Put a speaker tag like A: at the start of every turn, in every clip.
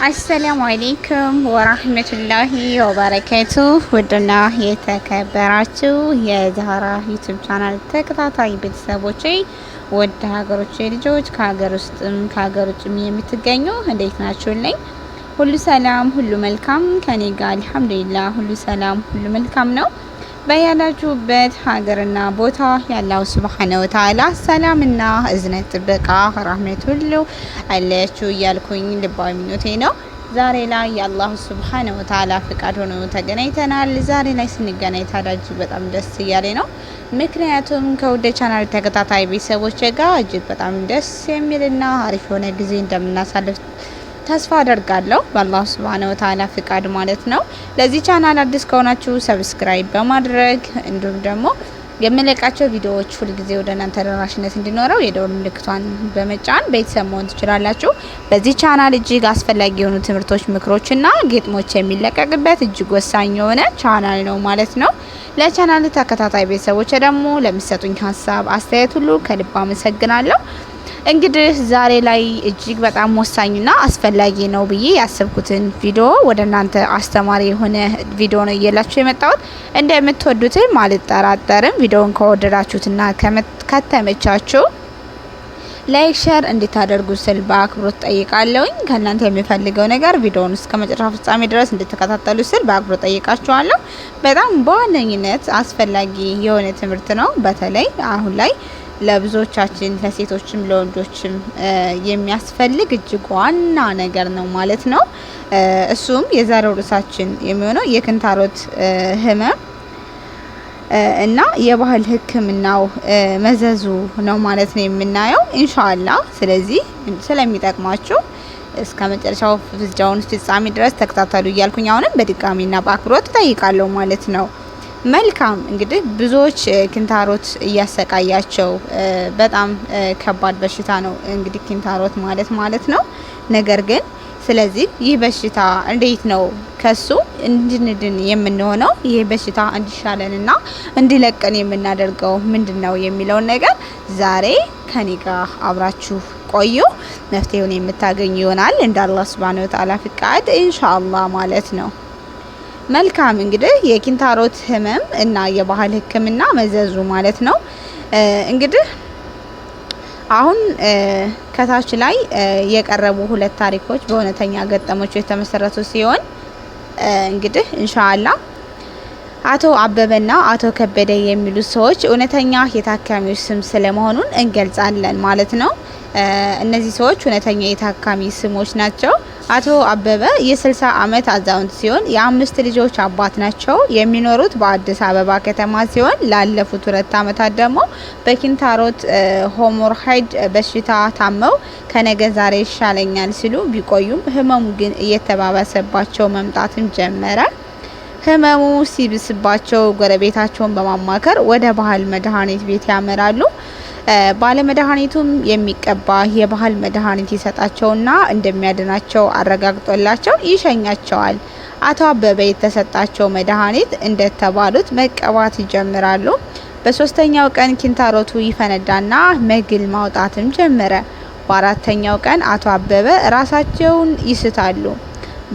A: አሰላሙ አለይኩም ወራህመቱላሂ ወበረካቱ። ውድና የተከበራችሁ የዛህራ ዩቲዩብ ቻናል ተከታታይ ቤተሰቦቼ፣ ወደ ሀገሮቼ ልጆች ከሀገር ውስጥም ከሀገር ውጭም የምትገኙ እንዴት ናችሁልኝ? ሁሉ ሰላም፣ ሁሉ መልካም ከኔ ጋር አልሐምዱሊላህ ሁሉ ሰላም፣ ሁሉ መልካም ነው። በያላችሁበት ሀገርና ቦታ ያለው ሱብሃነሁ ወተዓላ ሰላምና እዝነት ጥበቃ ረህመት ሁሉ አይለያችሁ እያልኩኝ ልባዊ ምኞቴ ነው። ዛሬ ላይ የአላህ ሱብሃነሁ ወተዓላ ፍቃድ ሆኖ ተገናኝተናል። ዛሬ ላይ ስንገናኝ ታዲያ እጅግ በጣም ደስ እያለኝ ነው። ምክንያቱም ከውድ ቻናል ተከታታይ ቤተሰቦች ጋር እጅግ በጣም ደስ የሚልና አሪፍ የሆነ ጊዜ እንደምናሳልፍ ተስፋ አደርጋለሁ በአላህ ሱብሃነሁ ወተዓላ ፍቃድ ማለት ነው። ለዚህ ቻናል አዲስ ከሆናችሁ ሰብስክራይብ በማድረግ እንዲሁም ደግሞ የምለቃቸው ቪዲዮዎች ሁልጊዜ ወደ እናንተ ተደራሽነት እንዲኖረው የደወል ምልክቷን በመጫን ቤተሰብ መሆን ትችላላችሁ። በዚህ ቻናል እጅግ አስፈላጊ የሆኑ ትምህርቶች፣ ምክሮችና ግጥሞች የሚለቀቅበት እጅግ ወሳኝ የሆነ ቻናል ነው ማለት ነው። ለቻናል ተከታታይ ቤተሰቦች ደግሞ ለምትሰጡኝ ሀሳብ አስተያየት ሁሉ ከልብ አመሰግናለሁ። እንግዲህ ዛሬ ላይ እጅግ በጣም ወሳኝና አስፈላጊ ነው ብዬ ያሰብኩትን ቪዲዮ ወደ እናንተ አስተማሪ የሆነ ቪዲዮ ነው እየላችሁ የመጣሁት። እንደምትወዱትም አልጠራጠርም። ቪዲዮውን ከወደዳችሁትና ከተመቻችሁ ላይክ ሼር እንድታደርጉ ስል በአክብሮት ጠይቃለሁኝ። ከእናንተ የሚፈልገው ነገር ቪዲዮውን እስከ መጨረሻ ፍጻሜ ድረስ እንድትከታተሉ ስል በአክብሮት ጠይቃችኋለሁ። በጣም በዋነኝነት አስፈላጊ የሆነ ትምህርት ነው። በተለይ አሁን ላይ ለብዙዎቻችን ለሴቶችም ለወንዶችም የሚያስፈልግ እጅግ ዋና ነገር ነው ማለት ነው። እሱም የዛሬው ርዕሳችን የሚሆነው የክንታሮት ህመም እና የባህል ሕክምናው መዘዙ ነው ማለት ነው የምናየው ኢንሻአላህ። ስለዚህ ስለሚጠቅማችሁ እስከ መጨረሻው ፍጻሜ ድረስ ተከታተሉ እያልኩኝ አሁንም በድጋሚና በአክብሮት ጠይቃለሁ ማለት ነው። መልካም እንግዲህ ብዙዎች ኪንታሮት እያሰቃያቸው በጣም ከባድ በሽታ ነው እንግዲህ ኪንታሮት ማለት ነው። ነገር ግን ስለዚህ ይህ በሽታ እንዴት ነው ከሱ እንድንድን የምንሆነው? ይህ በሽታ እንዲሻለንና እንዲለቀን የምናደርገው ምንድነው የሚለውን ነገር ዛሬ ከኔ ጋር አብራችሁ ቆዩ። መፍትሄውን የምታገኙ ይሆናል እንደ አላህ ሱብሃነሁ ወተዓላ ፍቃድ ኢንሻአላህ ማለት ነው። መልካም እንግዲህ የኪንታሮት ህመም እና የባህል ሕክምና መዘዙ ማለት ነው። እንግዲህ አሁን ከታች ላይ የቀረቡ ሁለት ታሪኮች በእውነተኛ ገጠሞች የተመሰረቱ ሲሆን እንግዲህ ኢንሻአላህ አቶ አበበና አቶ ከበደ የሚሉ ሰዎች እውነተኛ የታካሚዎች ስም ስለመሆኑን እንገልጻለን ማለት ነው። እነዚህ ሰዎች እውነተኛ የታካሚ ስሞች ናቸው። አቶ አበበ የ60 ዓመት አዛውንት ሲሆን የ5 ልጆች አባት ናቸው። የሚኖሩት በአዲስ አበባ ከተማ ሲሆን ላለፉት 2 ዓመታት ደግሞ በኪንታሮት ሆሞርሃይድ በሽታ ታመው ከነገ ዛሬ ይሻለኛል ሲሉ ቢቆዩም ህመሙ ግን እየተባባሰባቸው መምጣትም ጀመረ። ህመሙ ሲብስባቸው ጎረቤታቸውን በማማከር ወደ ባህል መድኃኒት ቤት ያመራሉ። ባለመድኃኒቱም የሚቀባ የባህል መድኃኒት ይሰጣቸውና እንደሚያድናቸው አረጋግጦላቸው ይሸኛቸዋል። አቶ አበበ የተሰጣቸው መድኃኒት እንደተባሉት መቀባት ይጀምራሉ። በሶስተኛው ቀን ኪንታሮቱ ይፈነዳና መግል ማውጣትም ጀመረ። በአራተኛው ቀን አቶ አበበ ራሳቸውን ይስታሉ።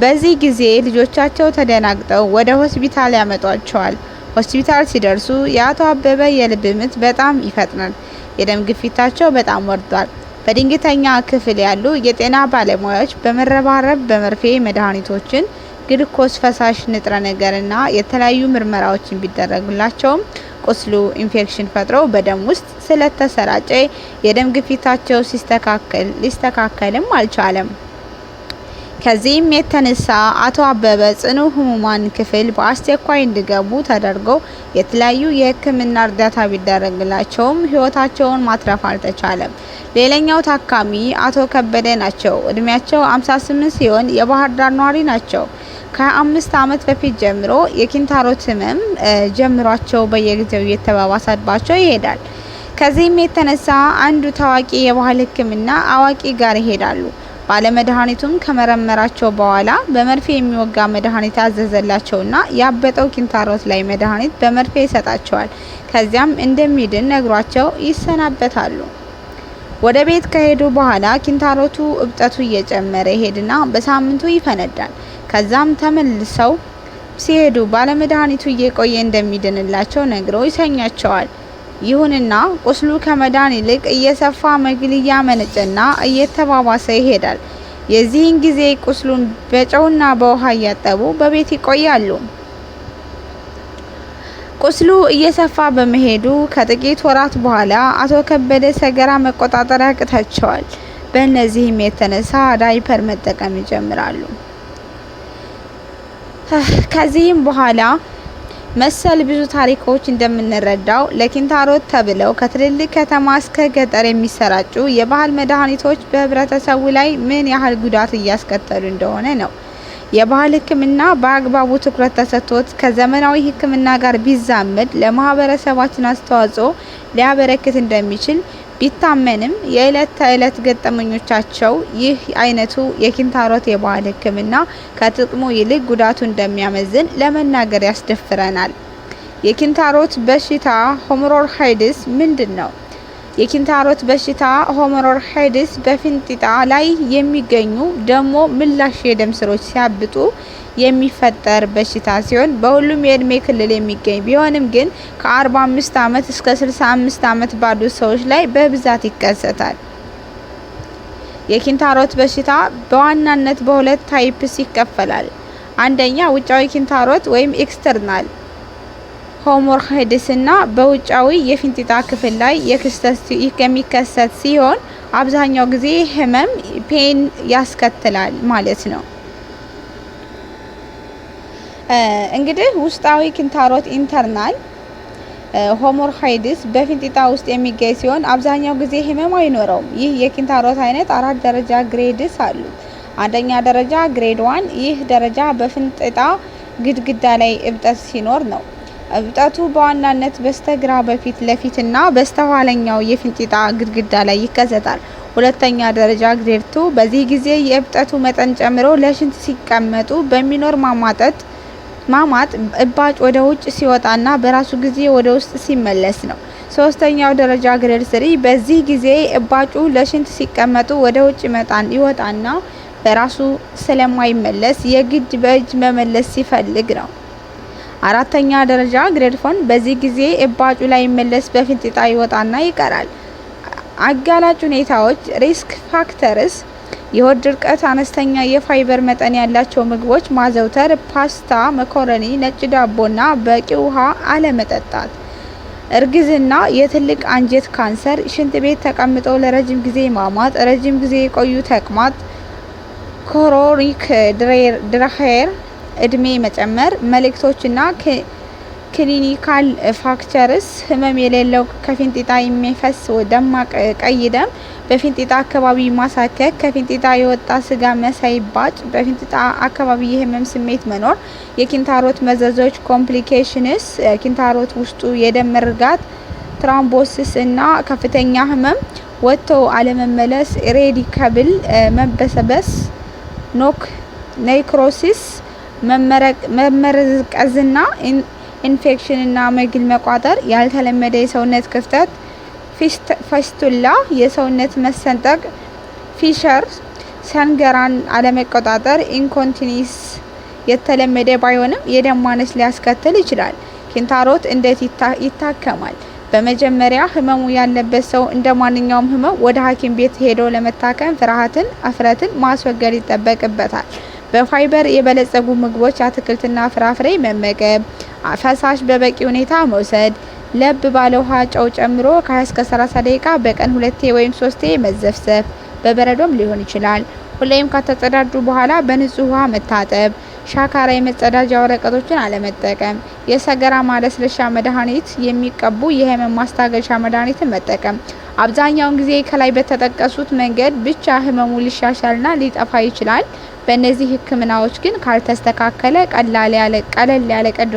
A: በዚህ ጊዜ ልጆቻቸው ተደናግጠው ወደ ሆስፒታል ያመጧቸዋል። ሆስፒታል ሲደርሱ የአቶ አበበ የልብ ምት በጣም ይፈጥናል። የደም ግፊታቸው በጣም ወርዷል። በድንገተኛ ክፍል ያሉ የጤና ባለሙያዎች በመረባረብ በመርፌ መድኃኒቶችን፣ ግሉኮስ፣ ፈሳሽ ንጥረ ነገርና የተለያዩ ምርመራዎችን ቢደረጉላቸውም ቁስሉ ኢንፌክሽን ፈጥሮ በደም ውስጥ ስለተሰራጨ የደም ግፊታቸው ሊስተካከልም አልቻለም። ከዚህም የተነሳ አቶ አበበ ጽኑ ህሙማን ክፍል በአስቸኳይ እንዲገቡ ተደርገው የተለያዩ የሕክምና እርዳታ ቢደረግላቸውም ህይወታቸውን ማትረፍ አልተቻለም። ሌላኛው ታካሚ አቶ ከበደ ናቸው። እድሜያቸው 58 ሲሆን የባህር ዳር ነዋሪ ናቸው። ከ5 ዓመት በፊት ጀምሮ የኪንታሮት ህመም ጀምሯቸው በየጊዜው እየተባባሰባቸው ይሄዳል። ከዚህም የተነሳ አንዱ ታዋቂ የባህል ሕክምና አዋቂ ጋር ይሄዳሉ። ባለመድኃኒቱም ከመረመራቸው በኋላ በመርፌ የሚወጋ መድኃኒት አዘዘላቸውና ያበጠው ኪንታሮት ላይ መድኃኒት በመርፌ ይሰጣቸዋል። ከዚያም እንደሚድን ነግሯቸው ይሰናበታሉ። ወደ ቤት ከሄዱ በኋላ ኪንታሮቱ እብጠቱ እየጨመረ ይሄድና በሳምንቱ ይፈነዳል። ከዛም ተመልሰው ሲሄዱ ባለመድኃኒቱ እየቆየ እንደሚድንላቸው ነግረው ይሰኛቸዋል። ይሁንና ቁስሉ ከመዳን ይልቅ እየሰፋ መግል እያመነጨና እየተባባሰ ይሄዳል። የዚህን ጊዜ ቁስሉን በጨውና በውሃ እያጠቡ በቤት ይቆያሉ። ቁስሉ እየሰፋ በመሄዱ ከጥቂት ወራት በኋላ አቶ ከበደ ሰገራ መቆጣጠር ያቅታቸዋል። በእነዚህም የተነሳ ዳይፐር መጠቀም ይጀምራሉ። ከዚህም በኋላ መሰል ብዙ ታሪኮች እንደምንረዳው ለኪንታሮት ተብለው ከትልልቅ ከተማ እስከ ገጠር የሚሰራጩ የባህል መድኃኒቶች በህብረተሰቡ ላይ ምን ያህል ጉዳት እያስከተሉ እንደሆነ ነው። የባህል ሕክምና በአግባቡ ትኩረት ተሰጥቶት ከዘመናዊ ሕክምና ጋር ቢዛመድ ለማህበረሰባችን አስተዋጽኦ ሊያበረክት እንደሚችል ቢታመንም የዕለት ተዕለት ገጠመኞቻቸው ይህ አይነቱ የኪንታሮት የባህል ሕክምና ከጥቅሙ ይልቅ ጉዳቱ እንደሚያመዝን ለመናገር ያስደፍረናል። የኪንታሮት በሽታ ሄሞሮይድስ ምንድን ነው? የኪንታሮት በሽታ ሄሞሮይድስ በፊንጢጣ ላይ የሚገኙ ደሞ ምላሽ የደም ስሮች ሲያብጡ የሚፈጠር በሽታ ሲሆን በሁሉም የእድሜ ክልል የሚገኝ ቢሆንም ግን ከ45 ዓመት እስከ 65 ዓመት ባሉ ሰዎች ላይ በብዛት ይከሰታል። የኪንታሮት በሽታ በዋናነት በሁለት ታይፕስ ይከፈላል። አንደኛ ውጫዊ ኪንታሮት ወይም ኤክስተርናል ሄሞሮይድስ እና በውጫዊ የፊንጢጣ ክፍል ላይ የሚከሰት ሲሆን አብዛኛው ጊዜ ህመም ፔን ያስከትላል ማለት ነው። እንግዲህ ውስጣዊ ኪንታሮት ኢንተርናል ሄሞሮይድስ በፊንጢጣ ውስጥ የሚገኝ ሲሆን አብዛኛው ጊዜ ህመም አይኖረውም። ይህ የኪንታሮት አይነት 4 ደረጃ ግሬድስ አሉ። አንደኛ ደረጃ ግሬድ 1 ይህ ደረጃ በፊንጢጣ ግድግዳ ላይ እብጠት ሲኖር ነው። እብጠቱ በዋናነት በስተግራ በፊት ለፊትና በስተኋለኛው የፊንጢጣ ግድግዳ ላይ ይከሰታል። ሁለተኛ ደረጃ ግሬድ 2 በዚህ ጊዜ የእብጠቱ መጠን ጨምሮ ለሽንት ሲቀመጡ በሚኖር ማማጥ እባጭ ወደ ውጭ ሲወጣና በራሱ ጊዜ ወደ ውስጥ ሲመለስ ነው። ሶስተኛው ደረጃ ግሬድ 3 በዚህ ጊዜ እባጩ ለሽንት ሲቀመጡ ወደ ውጭ ይወጣና በራሱ ስለማይመለስ የግድ በእጅ መመለስ ሲፈልግ ነው። አራተኛ ደረጃ ግሬድ 4 በዚህ ጊዜ እባጩ ላይ መለስ በፊንጢጣ ይወጣና ይቀራል። አጋላጭ ሁኔታዎች ሪስክ ፋክተርስ የሆድ ድርቀት፣ አነስተኛ የፋይበር መጠን ያላቸው ምግቦች ማዘውተር፣ ፓስታ፣ መኮረኒ፣ ነጭ ዳቦና በቂ ውሃ አለመጠጣት፣ እርግዝና፣ የትልቅ አንጀት ካንሰር፣ ሽንት ቤት ተቀምጠው ለረጅም ጊዜ ማማጥ፣ ረጅም ጊዜ የቆዩ ተቅማጥ፣ ክሮኒክ ድራሄር፣ እድሜ መጨመር፣ መልእክቶችና ክሊኒካል ፋክተርስ ህመም የሌለው ከፊንጢጣ የሚፈስ ደማቅ ቀይ ደም፣ በፊንጢጣ አካባቢ ማሳከክ፣ ከፊንጢጣ የወጣ ስጋ መሳይ ባጭ፣ በፊንጢጣ አካባቢ የህመም ስሜት መኖር፣ የኪንታሮት መዘዞች ኮምፕሊኬሽንስ፣ ኪንታሮት ውስጡ የደም መርጋት፣ ትራምቦሲስ እና ከፍተኛ ህመም፣ ወጥቶ አለመመለስ፣ ኢሬዲካብል መበሰበስ፣ ኔክሮሲስ፣ መመረዝቀዝና ኢንፌክሽን እና መግል መቋጠር፣ ያልተለመደ የሰውነት ክፍተት፣ ፊስቱላ፣ የሰውነት መሰንጠቅ፣ ፊሸር፣ ሰንገራን አለመቆጣጠር፣ ኢንኮንቲኒስ የተለመደ ባይሆንም የደም ማነስ ሊያስከትል ይችላል። ኪንታሮት እንዴት ይታከማል? በመጀመሪያ ህመሙ ያለበት ሰው እንደ ማንኛውም ህመም ወደ ሐኪም ቤት ሄዶ ለመታከም ፍርሃትን፣ እፍረትን ማስወገድ ይጠበቅበታል። በፋይበር የበለጸጉ ምግቦች፣ አትክልትና ፍራፍሬ መመገብ፣ ፈሳሽ በበቂ ሁኔታ መውሰድ፣ ለብ ባለ ውሃ ጨው ጨምሮ ከ20 እስከ 30 ደቂቃ በቀን 2 ወይም 3 መዘፍዘፍ፣ በበረዶም ሊሆን ይችላል። ሁሌም ከተጸዳዱ በኋላ በንጹህ ውሃ መታጠብ፣ ሻካራ የመጸዳጃ ወረቀቶችን አለመጠቀም፣ የሰገራ ማለስለሻ መድኃኒት የሚቀቡ የህመም ማስታገሻ መድኃኒትን መጠቀም። አብዛኛውን ጊዜ ከላይ በተጠቀሱት መንገድ ብቻ ህመሙ ሊሻሻልና ሊጠፋ ይችላል። በእነዚህ ህክምናዎች ግን ካልተስተካከለ ቀለል ያለ ቀዶ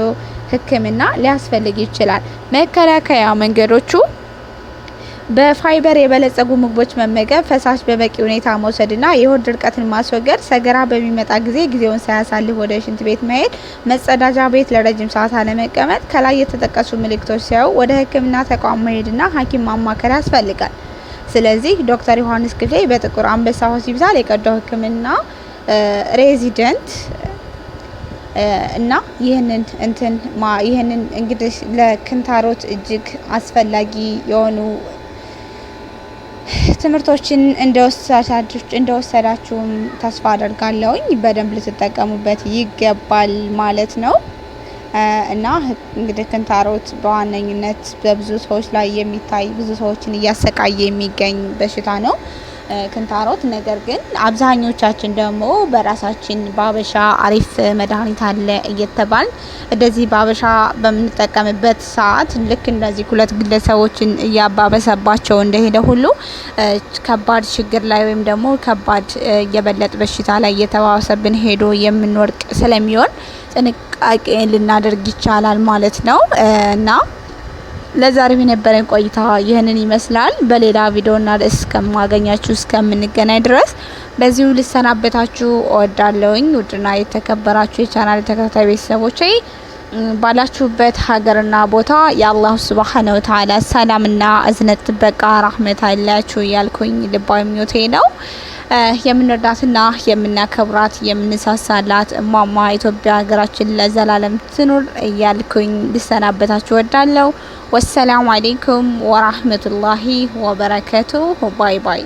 A: ህክምና ሊያስፈልግ ይችላል። መከላከያ መንገዶቹ በፋይበር የበለጸጉ ምግቦች መመገብ፣ ፈሳሽ በበቂ ሁኔታ መውሰድና የሆድ ድርቀትን ማስወገድ። ሰገራ በሚመጣ ጊዜ ጊዜውን ሳያሳልፍ ወደ ሽንት ቤት መሄድ፣ መጸዳጃ ቤት ለረጅም ሰዓት አለመቀመጥ። ከላይ የተጠቀሱ ምልክቶች ሲያዩ ወደ ህክምና ተቋም መሄድና ሐኪም ማማከር ያስፈልጋል። ስለዚህ ዶክተር ዮሐንስ ክፍሌ በጥቁር አንበሳ ሆስፒታል የቀዶ ህክምና ሬዚደንት እና ይህንን እንግዲህ ለክንታሮት እጅግ አስፈላጊ የሆኑ ትምህርቶችን እንደወሰዳችሁም ተስፋ አደርጋለሁኝ። በደንብ ልትጠቀሙበት ይገባል ማለት ነው። እና እንግዲህ ክንታሮት በዋነኝነት በብዙ ሰዎች ላይ የሚታይ ብዙ ሰዎችን እያሰቃየ የሚገኝ በሽታ ነው ክንታሮት። ነገር ግን አብዛኞቻችን ደግሞ በራሳችን ባበሻ አሪፍ መድኃኒት አለ እየተባል እንደዚህ ባበሻ በምንጠቀምበት ሰዓት ልክ እንደዚህ ሁለት ግለሰቦችን እያባበሰባቸው እንደሄደ ሁሉ ከባድ ችግር ላይ ወይም ደግሞ ከባድ የበለጠ በሽታ ላይ እየተባሰብን ሄዶ የምንወርቅ ስለሚሆን ጥንቃቄ ልናደርግ ይቻላል ማለት ነው። እና ለዛሬው የነበረን ቆይታ ይህንን ይመስላል። በሌላ ቪዲዮና ርዕስ እስከማገኛችሁ እስከምንገናኝ ድረስ በዚሁ ልሰናበታችሁ እወዳለሁኝ። ውድና የተከበራችሁ የቻናል ተከታታይ ቤተሰቦቼ ባላችሁበት ሀገርና ቦታ የአላህ ሱብሃነሁ ወተዓላ ሰላምና እዝነት ጥበቃ ረህመት አይለያችሁ እያልኩኝ ልባዊ ምኞቴ ነው። የምንወዳትና የምናከብራት የምንሳሳላት እማማ ኢትዮጵያ ሀገራችን ለዘላለም ትኑር እያልኩኝ ልሰናበታችሁ እወዳለሁ። ወሰላሙ አለይኩም ወራህመቱላሂ ወበረካቱሁ። ባይ ባይ።